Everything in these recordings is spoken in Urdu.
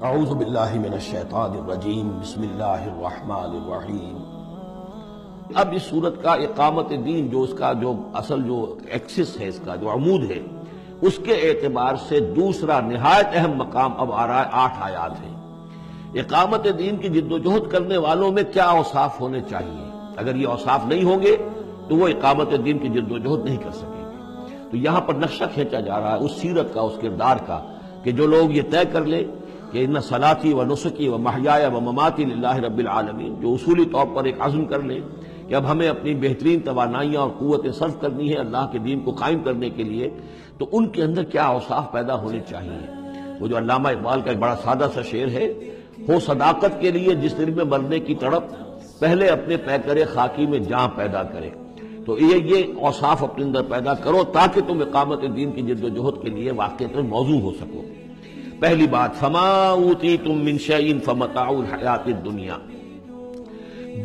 اعوذ باللہ من الشیطان الرجیم، بسم اللہ الرحمن الرحیم۔ اب اس صورت کا اقامت دین جو اس کا جو اصل جو ایکسس ہے، اس کا جو عمود ہے، اس کے اعتبار سے دوسرا نہایت اہم مقام اب آ رہا ہے 8 آیات ہیں۔ اقامت دین کی جد و جہد کرنے والوں میں کیا اوصاف ہونے چاہیے؟ اگر یہ اوصاف نہیں ہوں گے تو وہ اقامت دین کی جد و جہد نہیں کر سکیں گے۔ تو یہاں پر نقشہ کھینچا جا رہا ہے اس سیرت کا، اس کردار کا، کہ جو لوگ یہ طے کر لیں کہ ان صلاتی و نسکی و محیای و مماتی للہ رب العالمین، جو اصولی طور پر ایک عزم کر لیں کہ اب ہمیں اپنی بہترین توانائیاں اور قوتیں صرف کرنی ہے اللہ کے دین کو قائم کرنے کے لیے، تو ان کے اندر کیا اوصاف پیدا ہونے چاہیے۔ وہ جو علامہ اقبال کا ایک بڑا سادہ سا شعر ہے، ہو صداقت کے لیے جس دل میں مرنے کی تڑپ، پہلے اپنے پیکر خاکی میں جاں پیدا کرے۔ تو یہ اوصاف اپنے اندر پیدا کرو تاکہ تم اقامت دین کی جد و جہد کے لیے واقعتاً موضوع ہو سکو۔ پہلی بات، فما اوتیتم من شیء فمتاع الحیات الدنیا،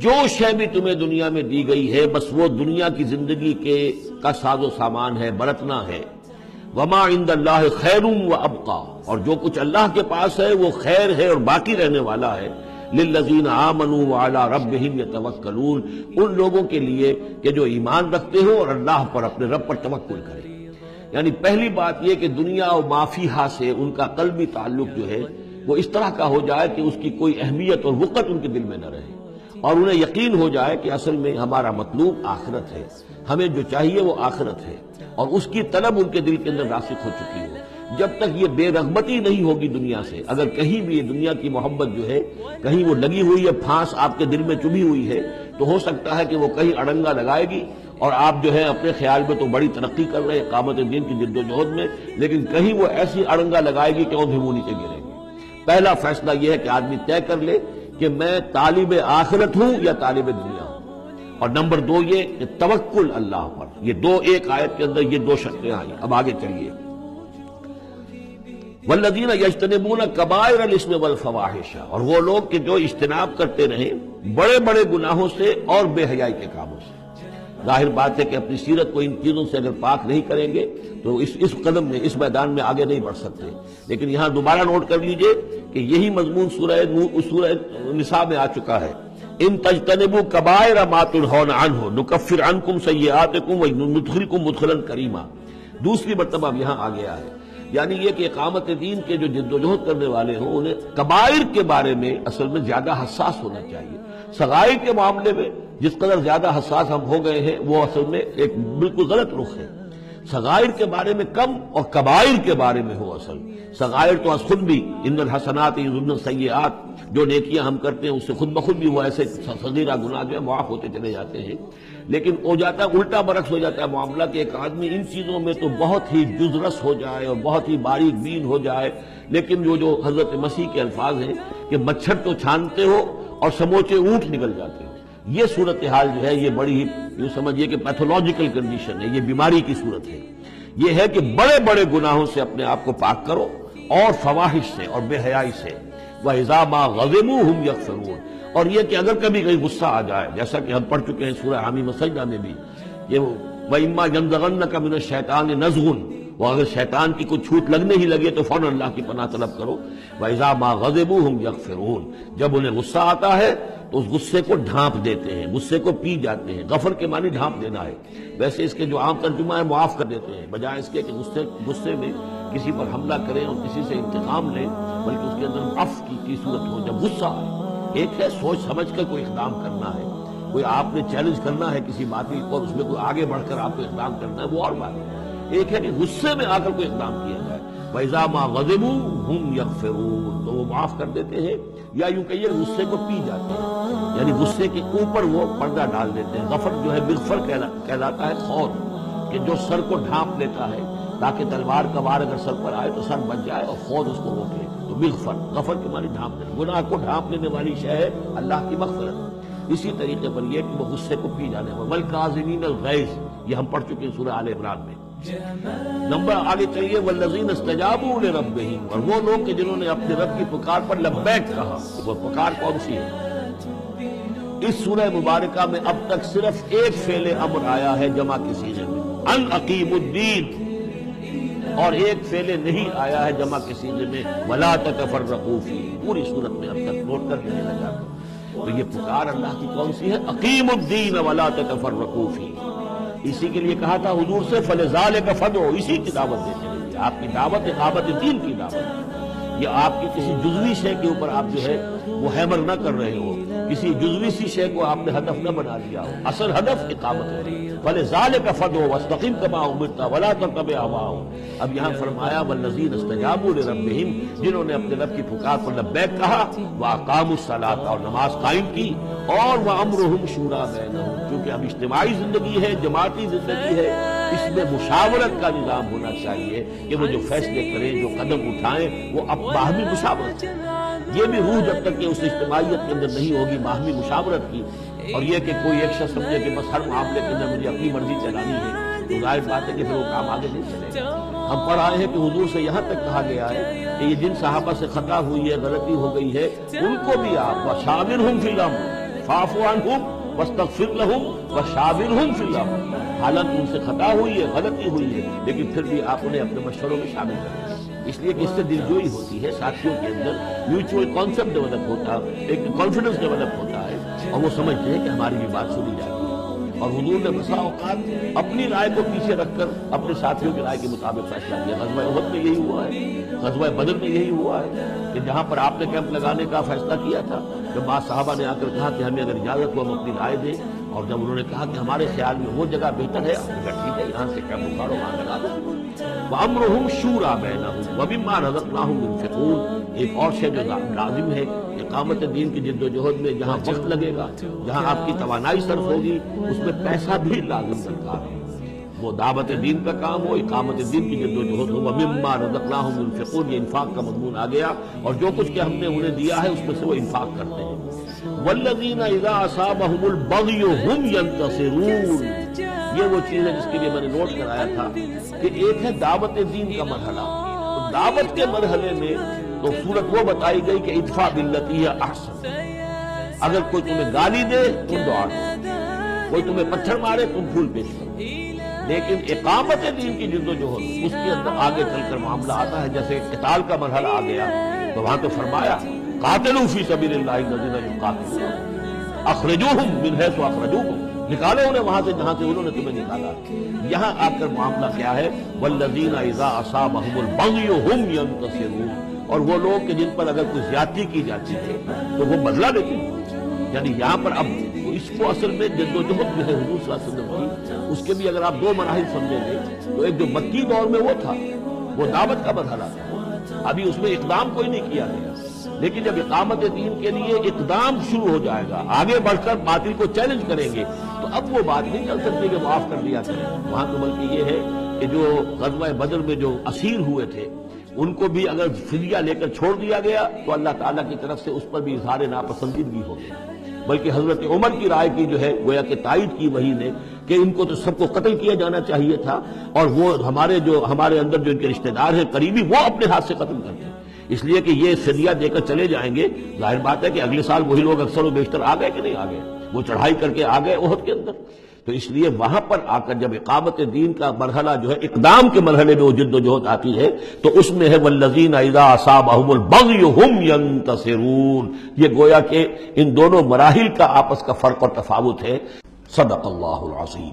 جو شے بھی تمہیں دنیا میں دی گئی ہے بس وہ دنیا کی زندگی کا ساز و سامان ہے، برتنا ہے۔ وما عند اللہ خیر وابقی، اور جو کچھ اللہ کے پاس ہے وہ خیر ہے اور باقی رہنے والا ہے۔ للذین آمنوا وعلی ربہم یتوکلون، ان لوگوں کے لیے کہ جو ایمان رکھتے ہو اور اللہ پر، اپنے رب پر توکل کرے۔ یعنی پہلی بات یہ کہ دنیا و ما فیہا سے ان کا قلبی تعلق جو ہے وہ اس طرح کا ہو جائے کہ اس کی کوئی اہمیت اور وقت ان کے دل میں نہ رہے، اور انہیں یقین ہو جائے کہ اصل میں ہمارا مطلوب آخرت ہے، ہمیں جو چاہیے وہ آخرت ہے، اور اس کی طلب ان کے دل کے اندر راسخ ہو چکی ہو۔ جب تک یہ بے رغبتی نہیں ہوگی دنیا سے، اگر کہیں بھی یہ دنیا کی محبت جو ہے کہیں وہ لگی ہوئی ہے، پھانس آپ کے دل میں چبھی ہوئی ہے، تو ہو سکتا ہے کہ وہ کہیں اڑنگا لگائے گی اور آپ جو ہے اپنے خیال میں تو بڑی ترقی کر رہے ہیں اقامت دین کی جد و جہد میں، لیکن کہیں وہ ایسی اڑنگا لگائے گی کہ اندھی منہ نیچے گرے گی۔ پہلا فیصلہ یہ ہے کہ آدمی طے کر لے کہ میں طالب آخرت ہوں یا طالب دنیا ہوں، اور نمبر 2 یہ کہ توکل اللہ پر۔ یہ ایک آیت کے اندر یہ 2 شرطیں آئیں۔ اب آگے چلیے، والذین یجتنبون کبائر الاسم والفواحش، اور وہ لوگ کہ جو اجتناب کرتے رہیں بڑے بڑے گناہوں سے اور بے حیائی کے کاموں سے۔ ظاہر بات ہے کہ اپنی سیرت کو ان چیزوں سے اگر پاک نہیں کریں گے تو اس قدم میں، اس میدان میں آگے نہیں بڑھ سکتے۔ لیکن یہاں دوبارہ نوٹ کر لیجئے کہ یہی مضمون سورہ نساء میں آ چکا ہے، ان تجتنبوا کبائر ما تنہون عنہ نکفر عنکم سیئاتکم وندخلکم مدخلا کریما۔ دوسری مرتبہ اب یہاں آ گیا ہے، یعنی یہ کہ اقامت دین کے جو جد و جہد کرنے والے ہوں انہیں کبائر کے بارے میں اصل میں زیادہ حساس ہونا چاہیے۔ صغائر کے معاملے میں جس قدر زیادہ حساس ہم ہو گئے ہیں وہ اصل میں ایک بالکل غلط رخ ہے۔ صغائر کے بارے میں کم اور کبائر کے بارے میں ہو اصل۔ صغائر تو خود بھی ان الحسنات یذهبن السیئات، جو نیکیاں ہم کرتے ہیں اس سے خود بخود بھی وہ ایسے صغیرہ گناہ جو ہے معاف ہوتے چلے جاتے ہیں، لیکن ہو جاتا ہے الٹا برعکس ہو جاتا ہے معاملہ کہ ایک آدمی ان چیزوں میں تو بہت ہی جزرس ہو جائے اور بہت ہی باریک بین ہو جائے، لیکن جو حضرت مسیح کے الفاظ ہیں کہ مچھر تو چھانتے ہو اور سموچے اونٹ نکل جاتے ہو، یہ صورتحال جو ہے یہ بڑی ہی یوں سمجھیے کہ پیتھولوجیکل کنڈیشن ہے، یہ بیماری کی صورت ہے۔ یہ ہے کہ بڑے بڑے گناہوں سے اپنے آپ کو پاک کرو اور فواحش سے اور بے حیائی سے۔ وَإِذَا مَا غَضِبُوا هُمْ يَغْفِرُونَ، اور یہ کہ اگر کبھی کہیں غصہ آ جائے، جیسا کہ ہم پڑھ چکے ہیں سورہ حامیم سجدہ میں بھی، یہ وَإِمَّا يَنزَغَنَّكَ مِنَ الشَّيْطَانِ نَزْغٌ، وہ اگر شیطان کی کوئی چھوٹ لگنے ہی لگے تو فوراً اللہ کی پناہ طلب کرو۔ وَإِذَا مَا غَضِبُوا هُمْ يَغْفِرُونَ، جب انہیں غصہ آتا ہے تو اس غصے کو ڈھانپ دیتے ہیں، غصے کو پی جاتے ہیں۔ غفر کے معنی ڈھانپ دینا ہے، ویسے اس کے جو عام ترجمہ ہے معاف کر دیتے ہیں، بجائے اس کے کہ غصے میں کسی پر حملہ کریں اور کسی سے انتقام لیں، بلکہ اس کے اندر عفو کی صورت ہو جب غصہ آئے۔ ایک ہے سوچ سمجھ کر کوئی اقدام کرنا ہے، کوئی آپ نے چیلنج کرنا ہے کسی باطل کو اور اس میں کوئی آگے بڑھ کر آپ کو اقدام کرنا ہے، وہ اور بات ہے۔ ایک ہے کہ غصے میں آ کر کوئی اقدام کیا جائے۔ وَإِذَا مَا غَضِبُوا هُمْ يَغْفِرُونَ، تو وہ معاف کر دیتے ہیں، یا یوں کہیے غصے کو پی جاتے ہیں، یعنی غصے کے اوپر وہ پردہ ڈال دیتے ہیں۔ غفر جو ہے مغفر کہلاتا ہے خور، کہ جو سر کو ڈھانپ لیتا ہے تاکہ تلوار کا وار اگر سر پر آئے تو سر بچ جائے اور خود اس کو روک لے، تو مغفر، غفر کے معنی ڈھانپ دینا۔ گناہ کو ڈھانپ لینے والی شے ہے اللہ کی مغفرت۔ اسی طریقے پر یہ کہ وہ غصے کو پی جانے والے، وَالْكَاظِمِينَ الْغَيْظَ، یہ ہم پڑھ چکے ہیں سورہ آل عمران میں۔ نمبر آگے چلیے، وَالَّذِينَ اسْتَجَابُوا لِرَبِّهِمْ، اور وہ لوگ کہ جنہوں نے اپنے رب کی پکار پر لبیک کہا۔ وہ پکار کون سی ہے؟ اس سورہ مبارکہ میں اب تک صرف ایک فعل امر آیا ہے جمع کی صیغے میں، ان اقیموا الدین، اور ایک فعل نہیں آیا ہے جمع کے سیغے میں ولا تتفرقوا فیہ، پوری صورت میں اب تک نوٹ کر لینے لگا تو یہ پکار اللہ کی کون سی ہے؟ اقیموا الدین ولا تتفرقوا فیہ۔ اسی کے لیے کہا تھا حضور سے فلذالک فدعوا، اسی کی دعوت دیتے رہیے۔ آپ کی دعوت اقامت دین کی دعوت ہے، یہ آپ کی کسی جزوی شے کے اوپر آپ جو ہے وہ ہیمر نہ کر رہے ہو، کسی جزوی سی شے کو آپ نے ہدف نہ بنا لیا ہو، اصل ہدف اقامت ہے۔ فلذالک فدعوا واستقم کما امرت ولا تتبع اهواءهم۔ اب یہاں فرمایا والذین استجابوا لربہم، جنہوں نے اپنے رب کی پکار پر لبیک کہا، واقاموا الصلاۃ، اور نماز قائم کی، اور وامرهم شورى بینہم، کیونکہ اب اجتماعی زندگی ہے، جماعتی زندگی ہے، اس میں مشاورت کا نظام ہونا چاہیے کہ وہ جو فیصلے کریں، جو قدم اٹھائیں، وہ اب باہمی مشاورت ہے۔ یہ بھی روح جب تک کہ اس اجتماعیت کے اندر نہیں ہوگی باہمی مشاورت کی، اور یہ کہ کوئی ایک شخص سمجھے کہ بس ہر معاملے کے اندر مجھے اپنی مرضی چلانی ہے، تو ظاہر بات ہے کہ پھر وہ کام آگے نہیں چلے گا۔ ہم پڑھ آئے ہیں کہ حضور سے یہاں تک کہا گیا ہے کہ یہ جن صحابہ سے خطا ہوئی ہے، غلطی ہو گئی ہے، ان کو بھی آپ وشاورہم فی الامر فاعف عنہم واستغفر لہم وشاورہم فی الامر، حالانکہ ان سے خطا ہوئی ہے، غلطی ہوئی ہے، لیکن پھر بھی آپ انہیں اپنے مشوروں میں شامل کریں، اس لیے کہ اس سے دلجوئی ہوتی ہے، ساتھیوں کے اندر میوچول کانسیپٹ ڈیولپ ہوتا ہے، ایک کانفیڈنس ڈیولپ ہوتا ہے، اور وہ سمجھتے ہیں کہ ہماری بھی بات سنی جاتی ہے۔ اور حضور نے بسا اوقات اپنی رائے کو پیچھے رکھ کر اپنے ساتھیوں کی رائے کے مطابق فیصلہ کیا۔ غزوہ احد میں یہی ہوا ہے، غزوہ بدر میں یہی ہوا ہے کہ جہاں پر آپ نے کیمپ لگانے کا فیصلہ کیا تھا، جب بعض صحابہ نے آ کر کہا کہ ہمیں اگر اجازت ہو ہم اپنی رائے دیں، اور جب انہوں نے کہا کہ ہمارے خیال میں وہ جگہ بہتر ہے، آپ نے کہا ٹھیک ہے یہاں سے کیمپ اکھاڑو، وہاں لگا دو۔ وَأَمْرُهُمْ شُورَىٰ بَيْنَهُمْ وَمِمَّا رَزَقْنَاهُمْ يُنْفِقُونَ۔ ایک اور شے جو لازم ہے اقامت دین کی جد و جہد میں، جہاں وقت لگے گا، جہاں آپ کی توانائی صرف ہوگی، اس میں پیسہ بھی لازم درکار ہے۔ وہ دعوت دین کا کام ہو، اقامت دین کی جد و جہد ہو، وَمِمَّا رَزَقْنَاهُمْ يُنْفِقُونَ، یہ انفاق کا مضمون آ گیا، اور جو کچھ کہ ہم نے انہیں دیا ہے اس میں سے وہ انفاق کرتے ہیں۔ وَالَّذِينَ إِذَا أَصَابَهُمُ الْبَغْيُ هُمْ يَنتَصِرُونَ، یہ وہ چیز ہے جس کے لیے میں نے نوٹ کرایا تھا کہ ایک ہے دعوت دین کا مرحلہ، تو دعوت کے مرحلے میں تو صورت وہ بتائی گئی کہ ادفع باللتی ہی احسن، اگر کوئی تمہیں گالی دے تم دعا کرو، کوئی تمہیں پتھر مارے تم پھول پیش کرو، لیکن اقامت دین کی جد و جہد اس کے اندر آگے چل کر معاملہ آتا ہے۔ جیسے قتال کا مرحلہ آ گیا تو وہاں تو فرمایا قاتلوا فی سبیل اللہ الذین یقاتلونکم اخرجوہم من حیث اخرجوکم، نکالو انہیں وہاں سے جہاں سے انہوں نے تمہیں نکالا۔ یہاں آ کر معاملہ کیا ہے والذین اذا اصابہم البغی ہم ینتصرون، اور وہ لوگ کہ جن پر اگر کوئی زیادتی کی جاتی ہے تو وہ بدلہ لیتے ہیں۔ یعنی یہاں پر اب اس کو اصل میں جد و جہد جو ہے حضور صلی اللہ علیہ وسلم کی، اس کے بھی اگر آپ دو مراحل سمجھیں گے تو ایک جو مکی دور میں وہ تھا، وہ دعوت کا مرحلہ تھا، ابھی اس میں اقدام کوئی نہیں کیا گیا، لیکن جب اقامت دین کے لیے اقدام شروع ہو جائے گا، آگے بڑھ کر باطل کو چیلنج کریں گے، تو اب وہ بات نہیں چل سکتی کہ معاف کر دیا کریں۔ وہاں تو بلکہ یہ ہے کہ جو غزوہ بدر میں جو اسیر ہوئے تھے ان کو بھی اگر فدیہ لے کر چھوڑ دیا گیا تو اللہ تعالیٰ کی طرف سے اس پر بھی اظہار ناپسندیدگی ہو گئی، بلکہ حضرت عمر کی رائے کی جو ہے گویا کہ تائید کی وہی نے کہ ان کو تو سب کو قتل کیا جانا چاہیے تھا، اور وہ ہمارے اندر جو ان کے رشتہ دار ہیں قریبی، وہ اپنے ہاتھ سے قتل کرتے ہیں، اس لیے کہ یہ فدیہ دے کر چلے جائیں گے۔ ظاہر بات ہے کہ اگلے سال وہی لوگ اکثر و بیشتر آ گئے کہ نہیں آ گئے، وہ چڑھائی کر کے آ گئے احد کے اندر، تو اس لیے وہاں پر آ کر جب اقامت دین کا مرحلہ جو ہے اقدام کے مرحلے میں وہ جد و جہد آتی ہے تو اس میں ہے والذین اذا اصابہم البغی ہم ینتصرون، یہ گویا کہ ان دونوں مراحل کا آپس کا فرق اور تفاوت ہے۔ صدق اللہ العظیم۔